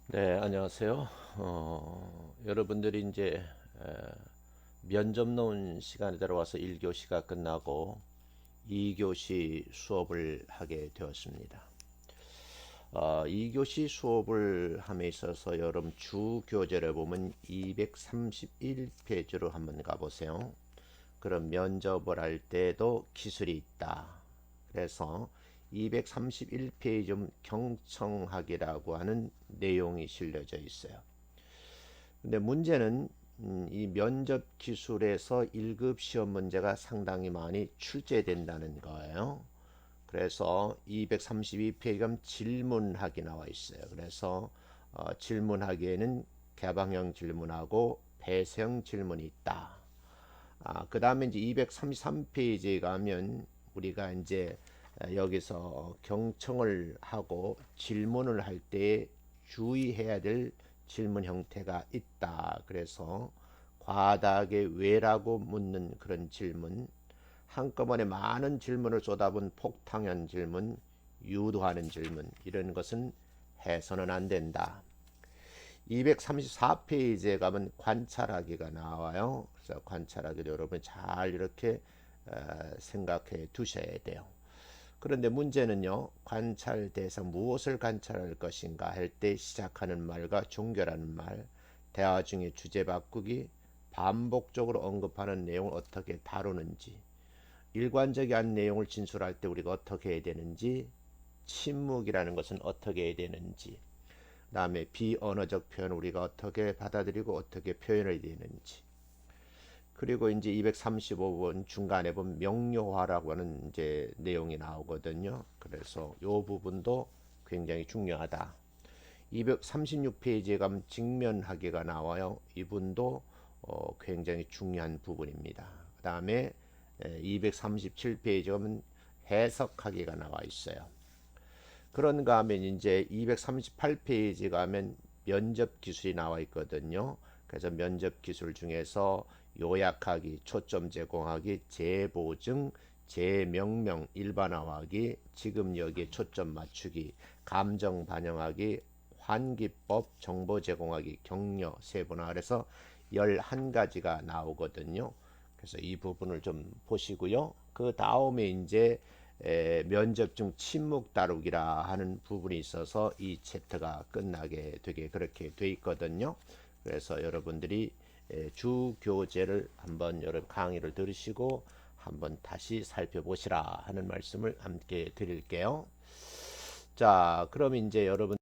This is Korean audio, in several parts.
네, 안녕하세요. 여러분들이 이제 에, 면접 놓은 시간에 들어와서 1교시가 끝나고 2교시 수업을 하게 되었습니다. 2교시 수업을 함에 있어서 여러분 주 교재를 보면 231페이지로 한번 가보세요. 그럼 면접을 할 때도 기술이 있다. 그래서 231페이지 경청하기라고 하는 내용이 실려져 있어요. 근데 문제는 이 면접 기술에서 1급 시험 문제가 상당히 많이 출제된다는 거예요. 그래서 232페이지가 질문하기 나와 있어요. 그래서 질문하기에는 개방형 질문하고 폐쇄형 질문이 있다. 그 다음에 이제 233페이지에 가면 우리가 이제 여기서 경청을 하고 질문을 할 때 주의해야 될 질문 형태가 있다. 그래서 과다하게 왜라고 묻는 그런 질문, 한꺼번에 많은 질문을 쏟아본 폭탄형 질문, 유도하는 질문, 이런 것은 해서는 안 된다. 234페이지에 가면 관찰하기가 나와요. 그래서 관찰하기도 여러분 잘 이렇게 생각해 두셔야 돼요. 그런데 문제는요, 관찰 대상 무엇을 관찰할 것인가 할 때 시작하는 말과 종결하는 말, 대화 중에 주제 바꾸기, 반복적으로 언급하는 내용을 어떻게 다루는지, 일관적인 내용을 진술할 때 우리가 어떻게 해야 되는지, 침묵이라는 것은 어떻게 해야 되는지, 다음에 비언어적 표현 우리가 어떻게 받아들이고 어떻게 표현해야 되는지. 그리고 이제 235번 중간에 보면 명료화라고 하는 이제 내용이 나오거든요. 그래서 이 부분도 굉장히 중요하다. 236페이지에 가면 직면하기가 나와요. 이분도 굉장히 중요한 부분입니다. 그 다음에 237페이지 가면 해석하기가 나와 있어요. 그런가 하면 이제 238페이지 가면 면접 기술이 나와 있거든요. 그래서 면접 기술 중에서 요약하기, 초점 제공하기, 재보증, 재명명, 일반화하기, 지금 여기에 초점 맞추기, 감정 반영하기, 환기법, 정보 제공하기, 격려, 세분화. 그래서 11가지가 나오거든요. 그래서 이 부분을 좀 보시고요. 그 다음에 이제 면접 중 침묵 다루기라 하는 부분이 있어서 이 챕터가 끝나게 되게 그렇게 돼 있거든요. 그래서 여러분들이 주 교재를 한번 여러 강의를 들으시고 한번 다시 살펴보시라 하는 말씀을 함께 드릴게요. 자, 그럼 이제 여러분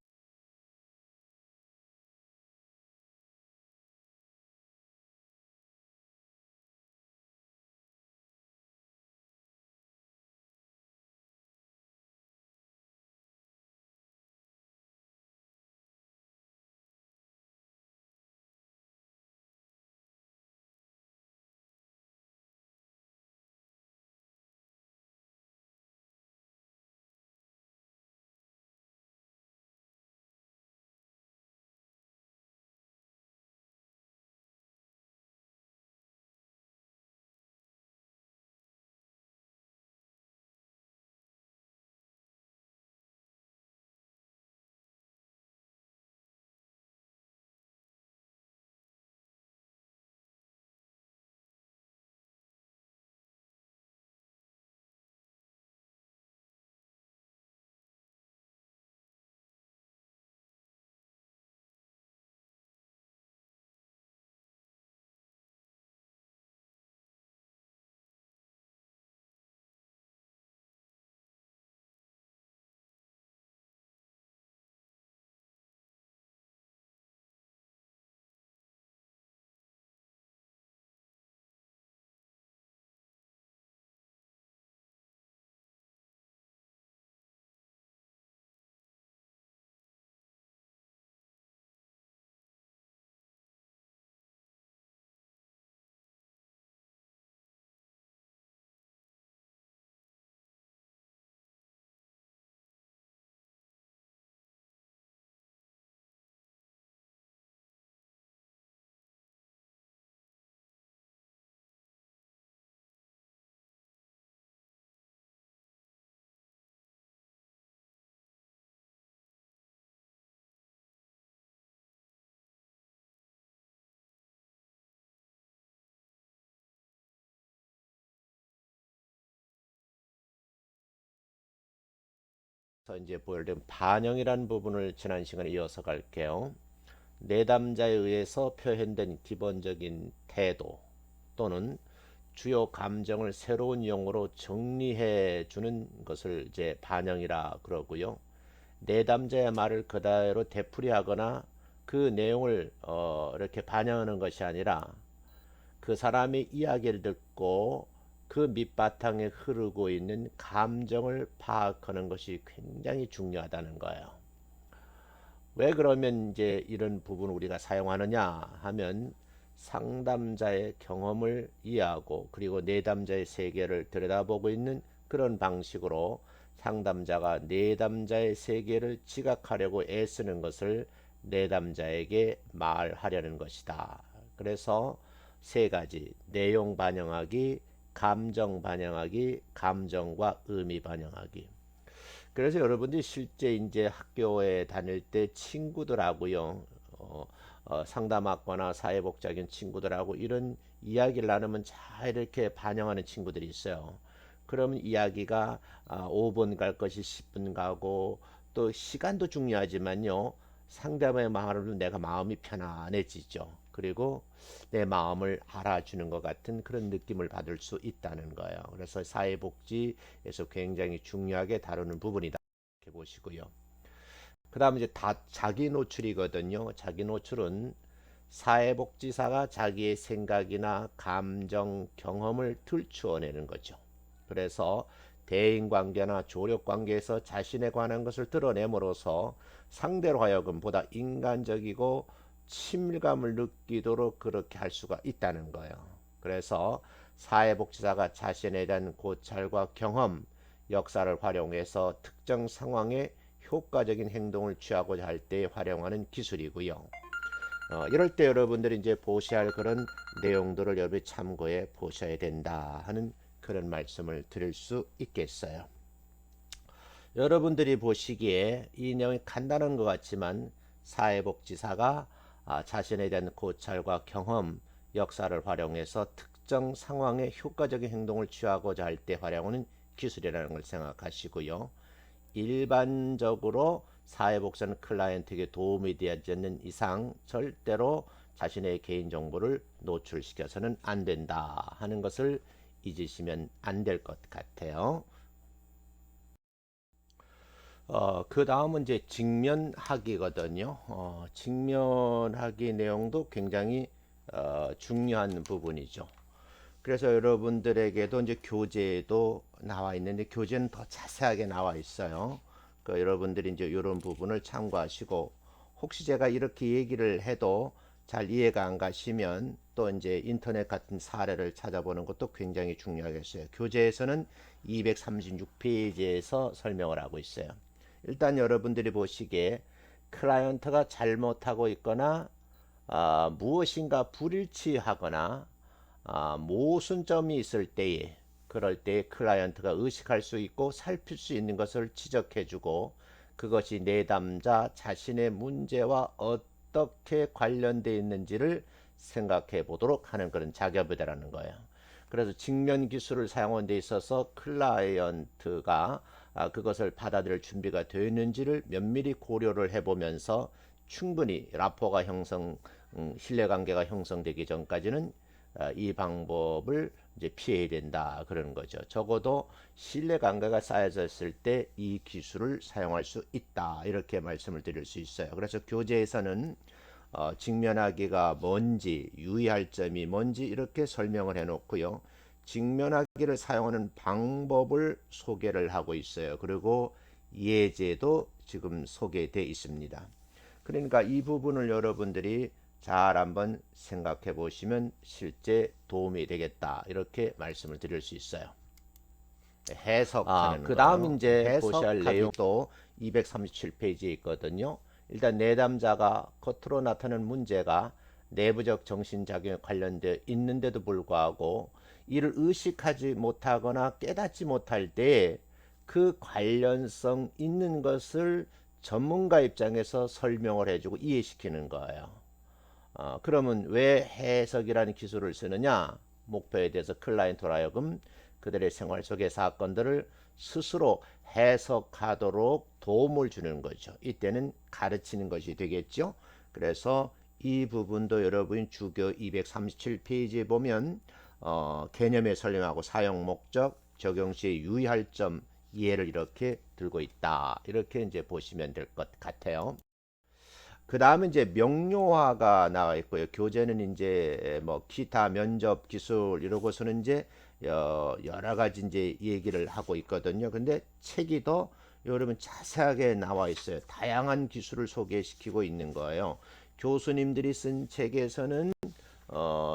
그래서 이제 보여드린 반영이라는 부분을 지난 시간에 이어서 갈게요. 내담자에 의해서 표현된 기본적인 태도 또는 주요 감정을 새로운 용어로 정리해 주는 것을 이제 반영이라 그러고요. 내담자의 말을 그대로 되풀이하거나 그 내용을 이렇게 반영하는 것이 아니라 그 사람의 이야기를 듣고 그 밑바탕에 흐르고 있는 감정을 파악하는 것이 굉장히 중요하다는 거예요. 왜 그러면 이제 이런 부분을 우리가 사용하느냐 하면 상담자의 경험을 이해하고 그리고 내담자의 세계를 들여다보고 있는 그런 방식으로 상담자가 내담자의 세계를 지각하려고 애쓰는 것을 내담자에게 말하려는 것이다. 그래서 세 가지: 내용 반영하기, 감정 반영하기, 감정과 의미 반영하기. 그래서 여러분들이 실제 이제 학교에 다닐 때 친구들하고요, 상담학과나 사회복지학원 친구들하고 이런 이야기를 나누면 잘 이렇게 반영하는 친구들이 있어요. 그러면 이야기가 5분 갈 것이 10분 가고, 또 시간도 중요하지만요, 상대방의 말로 내가 마음이 편안해지죠. 그리고 내 마음을 알아주는 것 같은 그런 느낌을 받을 수 있다는 거예요. 그래서 사회복지에서 굉장히 중요하게 다루는 부분이다. 이렇게 보시고요. 그 다음 이제 자기 노출이거든요. 자기 노출은 사회복지사가 자기의 생각이나 감정, 경험을 들추어내는 거죠. 그래서 대인관계나 조력관계에서 자신에 관한 것을 드러내므로써 상대로 하여금 보다 인간적이고 친밀감을 느끼도록 그렇게 할 수가 있다는 거예요. 그래서 사회복지사가 자신에 대한 고찰과 경험, 역사를 활용해서 특정 상황에 효과적인 행동을 취하고자 할 때 활용하는 기술이고요. 이럴 때 여러분들이 이제 보셔야 할 그런 내용들을 여러분이 참고해 보셔야 된다 하는 그런 말씀을 드릴 수 있겠어요. 여러분들이 보시기에 이 내용이 간단한 것 같지만 사회복지사가 자신에 대한 고찰과 경험, 역사를 활용해서 특정 상황에 효과적인 행동을 취하고자 할 때 활용하는 기술이라는 걸 생각하시고요. 일반적으로 사회복지사는 클라이언트에게 도움이 되지 않는 이상 절대로 자신의 개인정보를 노출시켜서는 안 된다 하는 것을 잊으시면 안 될 것 같아요. 그 다음은 이제 직면하기거든요. 직면하기 내용도 굉장히 중요한 부분이죠. 그래서 여러분들에게도 이제 교재도 나와 있는데 교재는 더 자세하게 나와 있어요. 그 여러분들이 이제 이런 부분을 참고하시고 혹시 제가 이렇게 얘기를 해도 잘 이해가 안 가시면 또 이제 인터넷 같은 사례를 찾아보는 것도 굉장히 중요하겠어요. 교재에서는 236페이지에서 설명을 하고 있어요. 일단 여러분들이 보시기에 클라이언트가 잘못하고 있거나 무엇인가 불일치하거나 모순점이 있을 때에 그럴 때 클라이언트가 의식할 수 있고 살필 수 있는 것을 지적해주고 그것이 내담자 자신의 문제와 어떻게 관련되어 있는지를 생각해 보도록 하는 그런 작업이라는 거예요. 그래서 직면 기술을 사용하는 데 있어서 클라이언트가 그것을 받아들일 준비가 되어 있는지를 면밀히 고려를 해보면서 충분히 라포가 신뢰관계가 형성되기 전까지는 이 방법을 이제 피해야 된다 그러는 거죠. 적어도 신뢰관계가 쌓여졌을 때 이 기술을 사용할 수 있다 이렇게 말씀을 드릴 수 있어요. 그래서 교재에서는 직면하기가 뭔지 유의할 점이 뭔지 이렇게 설명을 해놓고요. 직면하기를 사용하는 방법을 소개를 하고 있어요. 그리고 예제도 지금 소개되어 있습니다. 그러니까 이 부분을 여러분들이 잘 한번 생각해 보시면 실제 도움이 되겠다 이렇게 말씀을 드릴 수 있어요. 해석하는 그 다음 이제 보셔야 할 내용도 237페이지에 있거든요. 일단 내담자가 겉으로 나타나는 문제가 내부적 정신작용에 관련되어 있는데도 불구하고 이를 의식하지 못하거나 깨닫지 못할 때 그 관련성 있는 것을 전문가 입장에서 설명을 해주고 이해시키는 거예요. 그러면 왜 해석이라는 기술을 쓰느냐? 목표에 대해서 클라이언트로 하여금 그들의 생활 속의 사건들을 스스로 해석하도록 도움을 주는 거죠. 이때는 가르치는 것이 되겠죠. 그래서 이 부분도 여러분 주교 237페이지에 보면 개념의 설명하고 사용 목적, 적용 시에 유의할 점, 예를 이렇게 들고 있다. 이렇게 이제 보시면 될 것 같아요. 그 다음은 이제 명료화가 나와 있고요. 교재는 이제 뭐 기타 면접 기술 이러고서는 이제 여러 가지 이제 얘기를 하고 있거든요. 근데 책이 더 여러분 자세하게 나와 있어요. 다양한 기술을 소개시키고 있는 거예요. 교수님들이 쓴 책에서는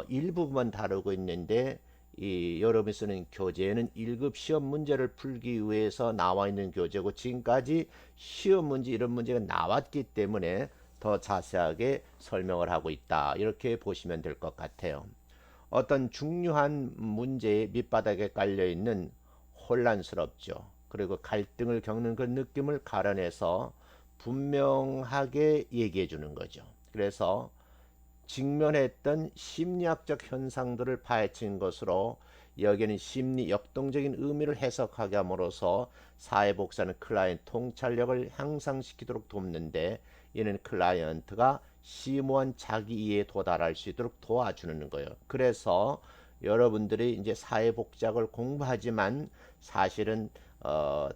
일부분만 다루고 있는데 이 여러분이 쓰는 교재는 1급 시험 문제를 풀기 위해서 나와 있는 교재고 지금까지 시험 문제 이런 문제가 나왔기 때문에 더 자세하게 설명을 하고 있다. 이렇게 보시면 될 것 같아요. 어떤 중요한 문제의 밑바닥에 깔려 있는 혼란스럽죠. 그리고 갈등을 겪는 그 느낌을 가려내서 분명하게 얘기해 주는 거죠. 그래서 직면했던 심리학적 현상들을 파헤친 것으로 여기는 심리 역동적인 의미를 해석하게 함으로써 사회복사는 클라이언트 통찰력을 향상시키도록 돕는데 이는 클라이언트가 심오한 자기 이해에 도달할 수 있도록 도와주는 거예요. 그래서 여러분들이 이제 사회복작을 공부하지만 사실은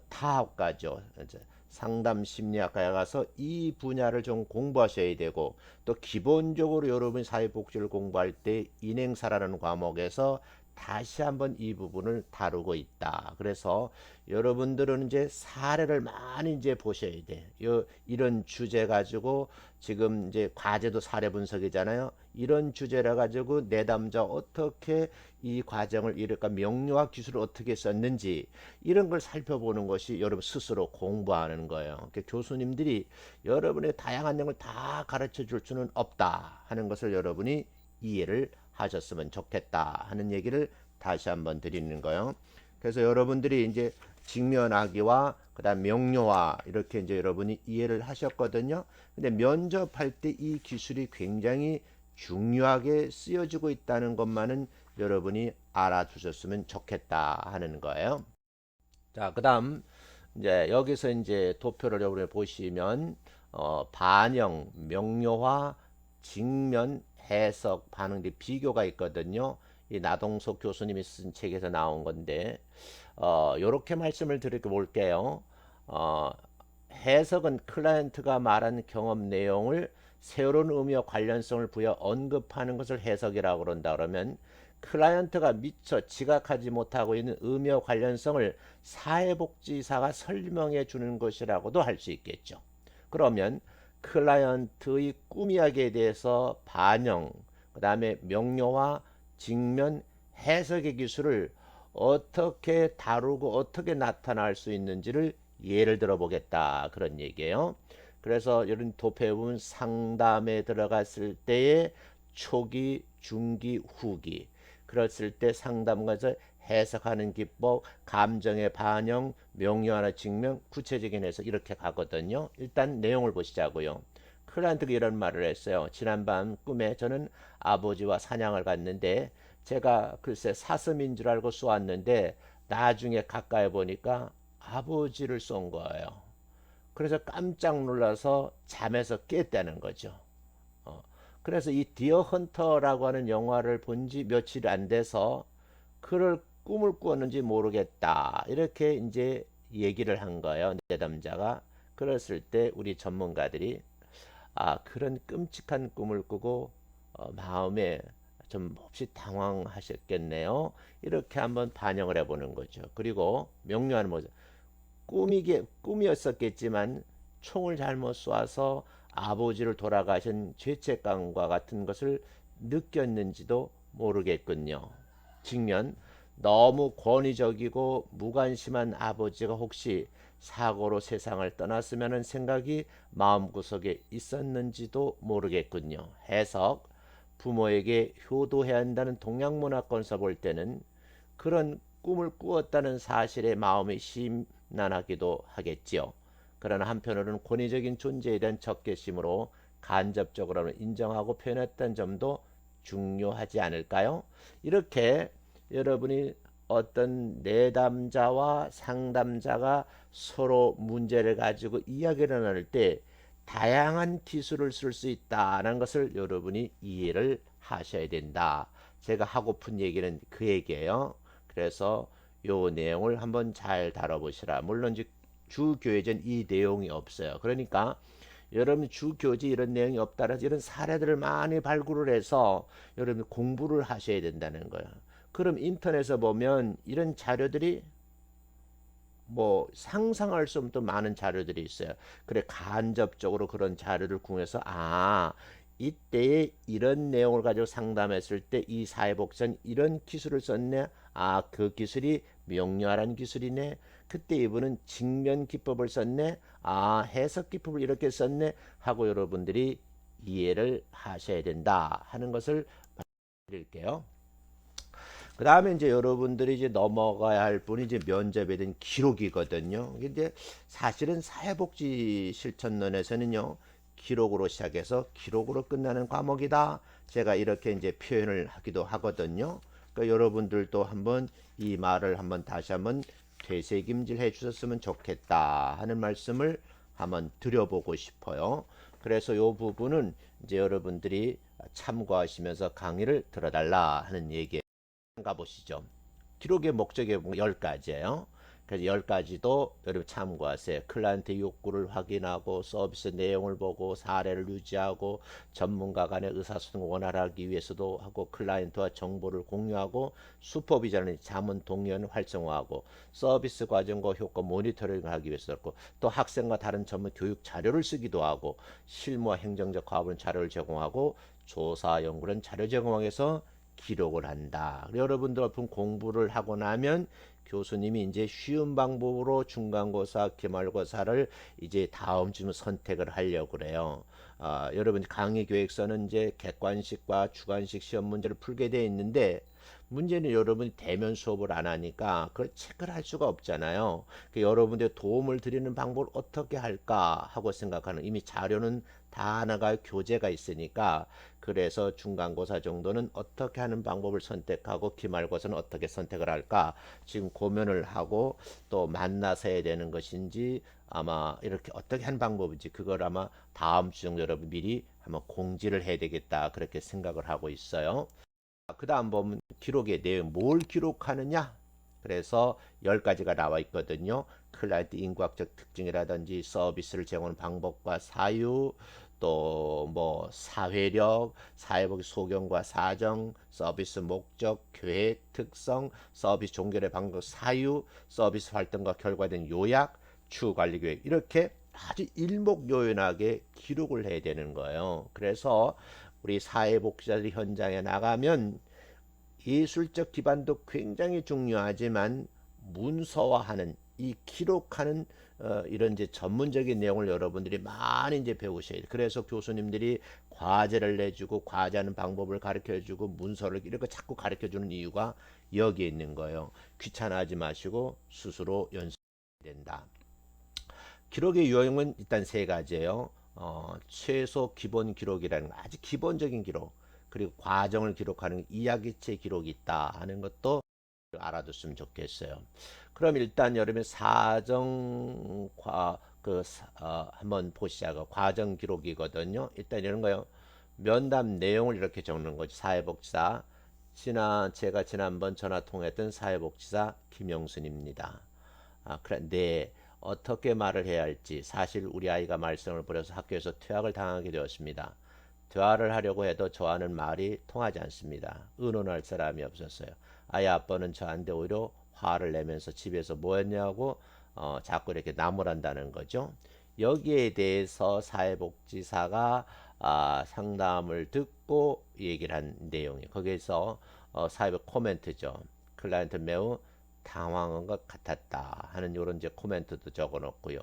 타학과죠. 상담 심리학과에 가서 이 분야를 좀 공부하셔야 되고 또 기본적으로 여러분 사회복지를 공부할 때 인행사라는 과목에서 다시 한번 이 부분을 다루고 있다. 그래서 여러분들은 이제 사례를 많이 이제 보셔야 돼. 이런 주제 가지고 지금 이제 과제도 사례 분석이잖아요. 이런 주제라 가지고 내담자 어떻게 이 과정을 이럴까 명료화 기술을 어떻게 썼는지 이런 걸 살펴보는 것이 여러분 스스로 공부하는 거예요. 그러니까 교수님들이 여러분의 다양한 내용을 다 가르쳐 줄 수는 없다 하는 것을 여러분이 이해를 하셨으면 좋겠다 하는 얘기를 다시 한번 드리는 거예요. 그래서 여러분들이 이제 직면하기와 그다음 명료화 이렇게 이제 여러분이 이해를 하셨거든요. 근데 면접할 때 이 기술이 굉장히 중요하게 쓰여지고 있다는 것만은 여러분이 알아두셨으면 좋겠다 하는 거예요. 자, 그다음 이제 여기서 이제 도표를 여러분이 보시면 반영, 명료화, 직면, 해석, 반응 등 비교가 있거든요. 이 나동석 교수님이 쓴 책에서 나온 건데 요렇게 말씀을 드려 볼게요. 어, 해석은 클라이언트가 말한 경험 내용을 새로운 의미와 관련성을 부여 언급하는 것을 해석이라고 그런다 그러면 클라이언트가 미처 지각하지 못하고 있는 의미와 관련성을 사회복지사가 설명해 주는 것이라고도 할 수 있겠죠. 그러면 클라이언트의 꿈 이야기에 대해서 반영, 그 다음에 명료화, 직면, 해석의 기술을 어떻게 다루고 어떻게 나타날 수 있는지를 예를 들어 보겠다 그런 얘기예요. 그래서 이런 도표에 보면 상담에 들어갔을 때의 초기, 중기, 후기 그랬을 때 상담가에서 해석하는 기법, 감정의 반영, 명료하나 직면, 구체적인 해석 이렇게 가거든요. 일단 내용을 보시자고요. 클라이언트가 이런 말을 했어요. 지난밤 꿈에 저는 아버지와 사냥을 갔는데 제가 글쎄 사슴인 줄 알고 쏘았는데 나중에 가까이 보니까 아버지를 쏜 거예요. 그래서 깜짝 놀라서 잠에서 깼다는 거죠. 어, 그래서 이 디어 헌터라고 하는 영화를 본 지 며칠 안 돼서 그를 꿈을 꾸었는지 모르겠다. 이렇게 이제 얘기를 한 거예요. 내담자가. 그랬을 때 우리 전문가들이 그런 끔찍한 꿈을 꾸고 마음에 좀 몹시 당황하셨겠네요. 이렇게 한번 반영을 해보는 거죠. 그리고 명료한 뭐죠? 꿈이었었겠지만 총을 잘못 쏴서 아버지를 돌아가신 죄책감과 같은 것을 느꼈는지도 모르겠군요. 직면 너무 권위적이고 무관심한 아버지가 혹시 사고로 세상을 떠났으면 하는 생각이 마음구석에 있었는지도 모르겠군요. 해석 부모에게 효도해야 한다는 동양문화권에서 볼 때는 그런 꿈을 꾸었다는 사실에 마음이 심란하기도 하겠지요. 그러나 한편으로는 권위적인 존재에 대한 적개심으로 간접적으로는 인정하고 표현했던 점도 중요하지 않을까요? 이렇게 여러분이 어떤 내담자와 상담자가 서로 문제를 가지고 이야기를 나눌 때 다양한 기술을 쓸 수 있다는 것을 여러분이 이해를 하셔야 된다. 제가 하고픈 얘기는 그 얘기예요. 그래서 요 내용을 한번 잘 다뤄보시라. 물론 이제 주 교재는 이 내용이 없어요. 그러니까 여러분 주 교재 이런 내용이 없다라서 이런 사례들을 많이 발굴을 해서 여러분 공부를 하셔야 된다는 거예요. 그럼 인터넷에 보면 이런 자료들이 뭐 상상할 수 없는 많은 자료들이 있어요. 그래 간접적으로 그런 자료를 구해서 이때에 이런 내용을 가지고 상담했을 때 이 사회복지사는 이런 기술을 썼네. 그 기술이 명료한 기술이네. 그때 이분은 직면 기법을 썼네. 해석 기법을 이렇게 썼네. 하고 여러분들이 이해를 하셔야 된다 하는 것을 드릴게요. 그 다음에 이제 여러분들이 이제 넘어가야 할 분이 이제 면접에 대한 기록이거든요. 근데 사실은 사회복지 실천론에서는요, 기록으로 시작해서 기록으로 끝나는 과목이다. 제가 이렇게 이제 표현을 하기도 하거든요. 그러니까 여러분들도 한번 이 말을 한번 다시 한번 되새김질 해 주셨으면 좋겠다 하는 말씀을 한번 드려보고 싶어요. 그래서 이 부분은 이제 여러분들이 참고하시면서 강의를 들어달라 하는 얘기예요. 가보시죠. 기록의 목적이 10가지예요. 그래서 10가지도 여러분 참고하세요. 클라이언트 욕구를 확인하고 서비스 내용을 보고 사례를 유지하고 전문가 간의 의사소통을 원활하기 위해서도 하고 클라이언트와 정보를 공유하고 슈퍼비전을 자문 동료는 활성화하고 서비스 과정과 효과 모니터링을 하기 위해서도 또 학생과 다른 전문 교육 자료를 쓰기도 하고 실무와 행정적 과분 자료를 제공하고 조사 연구는 자료 제공하기 위해서 기록을 한다. 여러분들 앞은 공부를 하고 나면 교수님이 이제 쉬운 방법으로 중간고사, 기말고사를 이제 다음 주 선택을 하려고 그래요. 여러분 강의 계획서는 이제 객관식과 주관식 시험 문제를 풀게 돼 있는데 문제는 여러분이 대면 수업을 안 하니까 그걸 체크를 할 수가 없잖아요. 여러분들 도움을 드리는 방법을 어떻게 할까 하고 생각하는 이미 자료는 다 나갈 교재가 있으니까 그래서 중간고사 정도는 어떻게 하는 방법을 선택하고 기말고사는 어떻게 선택을 할까 지금 고민을 하고 또 만나서 해야 되는 것인지 아마 이렇게 어떻게 하는 방법인지 그걸 아마 다음 주 정도 여러분 미리 한번 공지를 해야 되겠다 그렇게 생각을 하고 있어요. 그 다음 보면 기록의 내용 뭘 기록하느냐 그래서 10가지가 나와 있거든요. 클라이언트 인과학적 특징이라든지 서비스를 제공하는 방법과 사유 또 뭐 사회력, 사회복 소견과 사정, 서비스 목적, 계획, 특성, 서비스 종결의 방법, 사유, 서비스 활동과 결과된 요약, 추후 관리 계획 이렇게 아주 일목요연하게 기록을 해야 되는 거예요. 그래서 우리 사회복지자들이 현장에 나가면 예술적 기반도 굉장히 중요하지만 문서화하는 이 기록하는 이런 이제 전문적인 내용을 여러분들이 많이 이제 배우셔야 돼요. 그래서 교수님들이 과제를 내주고 과제하는 방법을 가르쳐주고 문서를 이렇게 자꾸 가르쳐주는 이유가 여기에 있는 거예요. 귀찮아하지 마시고 스스로 연습해야 된다. 기록의 유형은 일단 3가지예요. 최소 기본 기록이라는 거, 아주 기본적인 기록, 그리고 과정을 기록하는 이야기체 기록이 있다 하는 것도 알아뒀으면 좋겠어요. 그럼 일단 여러분 사정 한번 보시자고 과정 기록이거든요. 일단 이런 거요. 면담 내용을 이렇게 적는 거죠. 사회복지사 제가 지난번 전화 통했던 사회복지사 김영순입니다. 그래, 네. 어떻게 말을 해야 할지 사실 우리 아이가 말썽을 부려서 학교에서 퇴학을 당하게 되었습니다. 대화를 하려고 해도 저와는 말이 통하지 않습니다. 의논할 사람이 없었어요. 아이 아빠는 저한테 오히려 화를 내면서 집에서 뭐 했냐고 자꾸 이렇게 나무란다는 거죠. 여기에 대해서 사회복지사가 상담을 듣고 얘기를 한 내용이에요. 거기에서 사회복 코멘트죠. 클라이언트 매우 당황한 것 같았다 하는 이런 이제 코멘트도 적어 놓고요.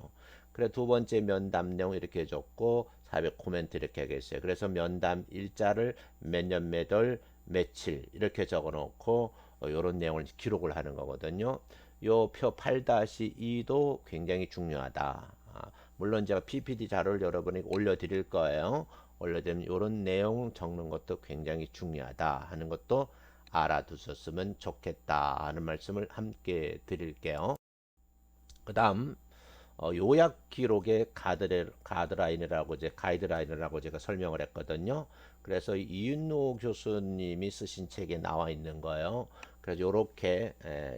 그래 두 번째 면담 내용 이렇게 적고 사회적 코멘트 이렇게 하겠어요. 그래서 면담 일자를 몇 년 몇 월 며칠 이렇게 적어 놓고 이런 내용을 기록을 하는 거거든요. 요 표 8-2도 굉장히 중요하다. 물론 제가 PPT 자료를 여러분에게 올려드릴 거예요. 올려드리면 이런 내용 적는 것도 굉장히 중요하다 하는 것도 알아두셨으면 좋겠다 하는 말씀을 함께 드릴게요. 그 다음 요약 기록의 가드라인이라고 가이드라인이라고 제가 설명을 했거든요. 그래서 이윤노 교수님이 쓰신 책에 나와 있는 거예요. 그래서 이렇게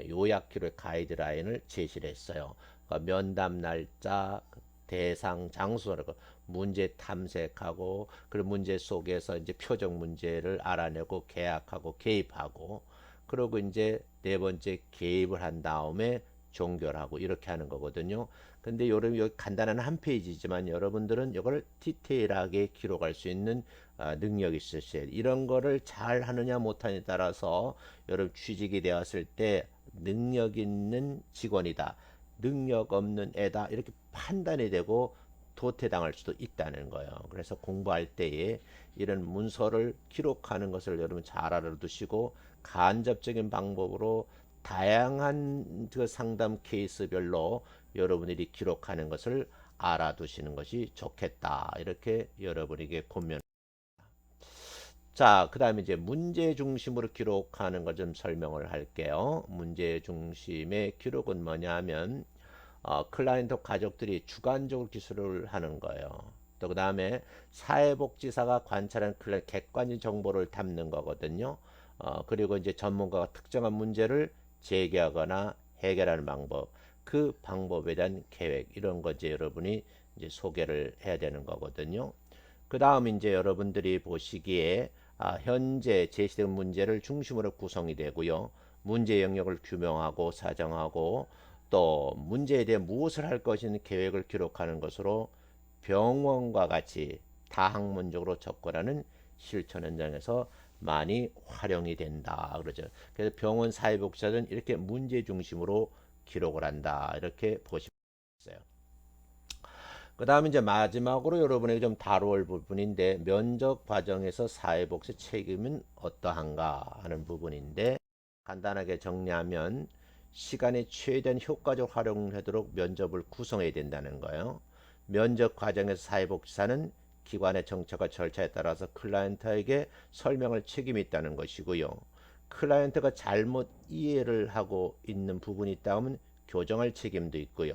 요약 기록의 가이드라인을 제시를 했어요. 그러니까 면담 날짜, 대상, 장소를 문제 탐색하고 그 문제 속에서 이제 표적 문제를 알아내고 계약하고 개입하고 그리고 이제 네 번째 개입을 한 다음에 종결하고 이렇게 하는 거거든요. 근데 여기 간단한 한 페이지지만 여러분들은 이걸 디테일하게 기록할 수 있는 능력이 있으셔야 돼요. 이런 거를 잘 하느냐 못하느냐에 따라서 여러분 취직이 되었을 때 능력 있는 직원이다, 능력 없는 애다 이렇게 판단이 되고 도태당할 수도 있다는 거예요. 그래서 공부할 때에 이런 문서를 기록하는 것을 여러분 잘 알아두시고 간접적인 방법으로 다양한 그 상담 케이스별로 여러분들이 기록하는 것을 알아두시는 것이 좋겠다. 이렇게 여러분에게 권면. 자, 그 다음에 이제 문제 중심으로 기록하는 것 좀 설명을 할게요. 문제 중심의 기록은 뭐냐면 클라이언트 가족들이 주관적으로 기술을 하는 거예요. 또 그 다음에 사회복지사가 관찰한 클라이언트 객관적 정보를 담는 거거든요. 그리고 이제 전문가가 특정한 문제를 제기하거나 해결하는 방법, 그 방법에 대한 계획 이런 거 이제 여러분이 이제 소개를 해야 되는 거거든요. 그 다음 이제 여러분들이 보시기에 현재 제시된 문제를 중심으로 구성이 되고요. 문제 영역을 규명하고 사정하고 또 문제에 대해 무엇을 할 것인 계획을 기록하는 것으로 병원과 같이 다학문적으로 접근하는 실천 현장에서 많이 활용이 된다 그러죠. 그래서 병원 사회복지사는 이렇게 문제 중심으로 기록을 한다 이렇게 보시면 있어요. 그 다음에 이제 마지막으로 여러분에게 좀 다루어 부분인데 면접 과정에서 사회복지 책임은 어떠한가 하는 부분인데 간단하게 정리하면 시간이 최대한 효과적 활용하도록 면접을 구성해야 된다는 거예요. 면접 과정에서 사회복지사는 기관의 정책과 절차에 따라서 클라이언트에게 설명할 책임이 있다는 것이고요. 클라이언트가 잘못 이해를 하고 있는 부분이 있다면 교정할 책임도 있고요.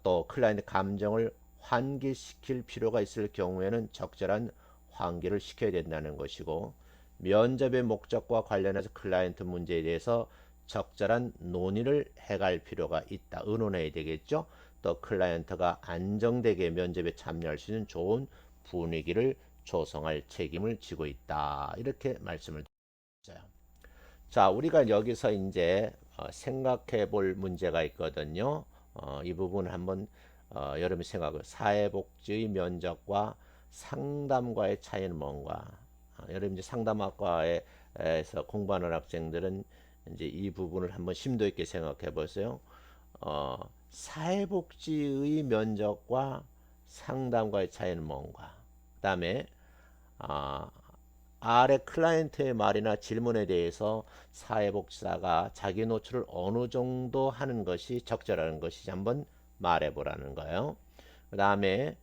또 클라이언트 감정을 환기시킬 필요가 있을 경우에는 적절한 환기를 시켜야 된다는 것이고 면접의 목적과 관련해서 클라이언트 문제에 대해서 적절한 논의를 해갈 필요가 있다. 의논해야 되겠죠. 또 클라이언트가 안정되게 면접에 참여할 수 있는 좋은 분위기를 조성할 책임을 지고 있다. 이렇게 말씀을 드렸어요. 자, 우리가 여기서 이제 생각해 볼 문제가 있거든요. 이 부분 한번 여러분 생각을 사회복지 면접과 상담과의 차이는 뭔가? 여러분 이제 상담학과에서 공부하는 학생들은 이제 이 부분을 한번 심도 있게 생각해 보세요. 사회복지의 면접과 상담과의 차이는 뭔가? 그다음에 아, 아래 클라이언트의 말이나 질문에 대해서 사회복지사가 자기 노출을 어느 정도 하는 것이 적절한 것인지 한번 말해보라는 거예요. 그 다음에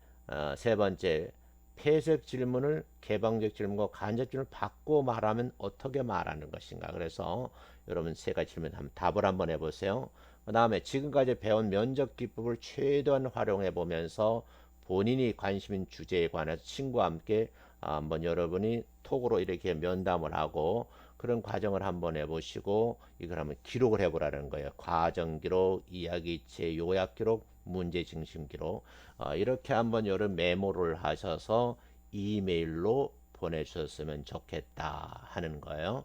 세 번째 폐쇄적 질문을 개방적 질문과 간접 질문을 바꿔 말하면 어떻게 말하는 것인가. 그래서 여러분 세 가지 질문 한번 답을 한번 해보세요. 그 다음에 지금까지 배운 면접 기법을 최대한 활용해 보면서 본인이 관심 있는 주제에 관해서 친구와 함께 한번 여러분이 톡으로 이렇게 면담을 하고 그런 과정을 한번 해보시고 이걸 한번 기록을 해보라는 거예요. 과정 기록, 이야기체, 요약 기록, 문제 중심 기록 이렇게 한번 여러분 메모를 하셔서 이메일로 보내주셨으면 좋겠다 하는 거예요.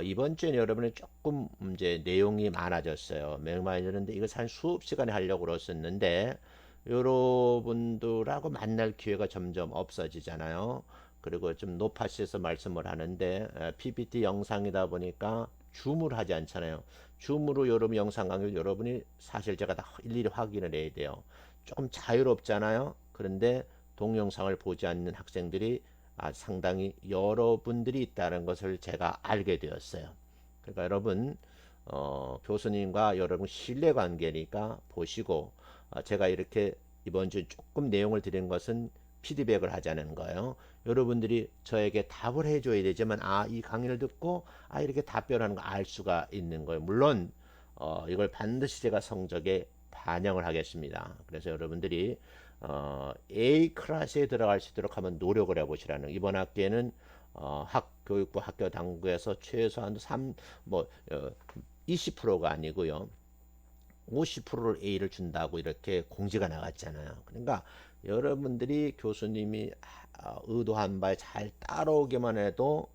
이번 주에는 여러분이 조금 이제 내용이 많아졌어요. 매우 많아졌는데 이거 한 수업 시간에 하려고 그랬었는데 여러분들하고 만날 기회가 점점 없어지잖아요. 그리고 좀 높아져서 말씀을 하는데 PPT 영상이다 보니까 줌을 하지 않잖아요. 줌으로 여러분 영상 강의 여러분이 사실 제가 다 일일이 확인을 해야 돼요. 조금 자유롭잖아요. 그런데 동영상을 보지 않는 학생들이 상당히 여러분들이 있다는 것을 제가 알게 되었어요. 그러니까 여러분 교수님과 여러분 신뢰 관계니까 보시고 제가 이렇게 이번 주 조금 내용을 드린 것은 피드백을 하자는 거예요. 여러분들이 저에게 답을 해줘야 되지만 이 강의를 듣고 이렇게 답변하는 거 알 수가 있는 거예요. 물론 이걸 반드시 제가 성적에 반영을 하겠습니다. 그래서 여러분들이 A 클래스에 들어갈 수 있도록 한번 노력을 해보시라는, 이번 학기에는 교육부 학교 당국에서 최소한 20%가 아니고요, 50%를 A를 준다고 이렇게 공지가 나갔잖아요. 그러니까 여러분들이 교수님이 의도한 바에 잘 따라오기만 해도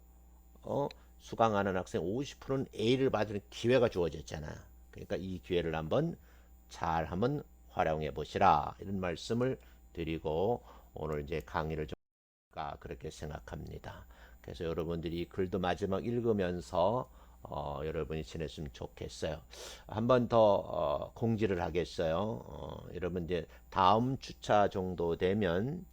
수강하는 학생 50%는 A를 받을 기회가 주어졌잖아요. 그러니까 이 기회를 한번 활용해 보시라, 이런 말씀을 드리고 오늘 이제 강의를 좀 그렇게 생각합니다. 그래서 여러분들이 글도 마지막 읽으면서 여러분이 지냈으면 좋겠어요. 한 번 더 공지를 하겠어요. 여러분 이제 다음 주차 정도 되면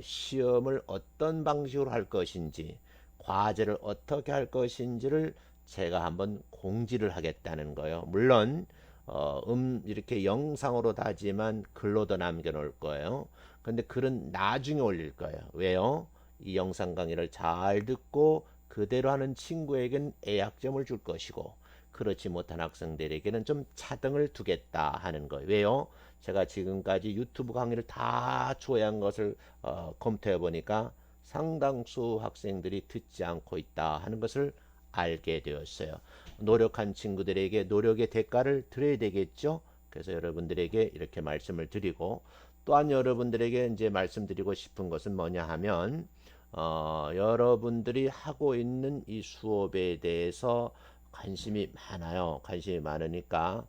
시험을 어떤 방식으로 할 것인지, 과제를 어떻게 할 것인지를 제가 한번 공지를 하겠다는 거예요. 물론 이렇게 영상으로 다지만 글로도 남겨놓을 거예요. 근데 글은 나중에 올릴 거예요. 왜요? 이 영상 강의를 잘 듣고 그대로 하는 친구에겐 A학점을 줄 것이고, 그렇지 못한 학생들에게는 좀 차등을 두겠다 하는 거예요. 왜요? 제가 지금까지 유튜브 강의를 다 조회한 것을 검토해 보니까 상당수 학생들이 듣지 않고 있다 하는 것을 알게 되었어요. 노력한 친구들에게 노력의 대가를 드려야 되겠죠. 그래서 여러분들에게 이렇게 말씀을 드리고, 또한 여러분들에게 이제 말씀드리고 싶은 것은 뭐냐 하면 여러분들이 하고 있는 이 수업에 대해서 관심이 많아요. 관심이 많으니까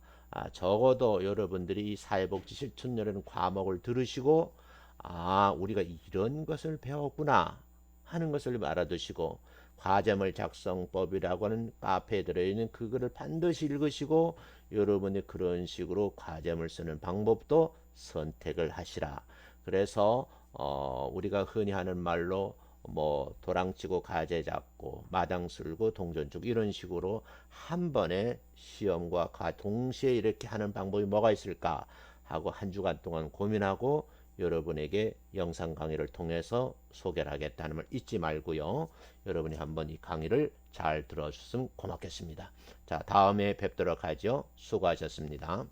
적어도 여러분들이 이 사회복지 실천이라는 과목을 들으시고 우리가 이런 것을 배웠구나 하는 것을 알아두시고, 과제물 작성법이라고 하는 카페에 들어있는 그거를 반드시 읽으시고 여러분이 그런 식으로 과제물 쓰는 방법도 선택을 하시라. 그래서 우리가 흔히 하는 말로 도랑치고 가재 잡고 마당 쓸고 동전 주고 이런 식으로 한 번에 시험과 동시에 이렇게 하는 방법이 뭐가 있을까 하고 한 주간 동안 고민하고 여러분에게 영상 강의를 통해서 소개를 하겠다는 걸 잊지 말고요. 여러분이 한번 이 강의를 잘 들어주셨으면 고맙겠습니다. 자, 다음에 뵙도록 하죠. 수고하셨습니다.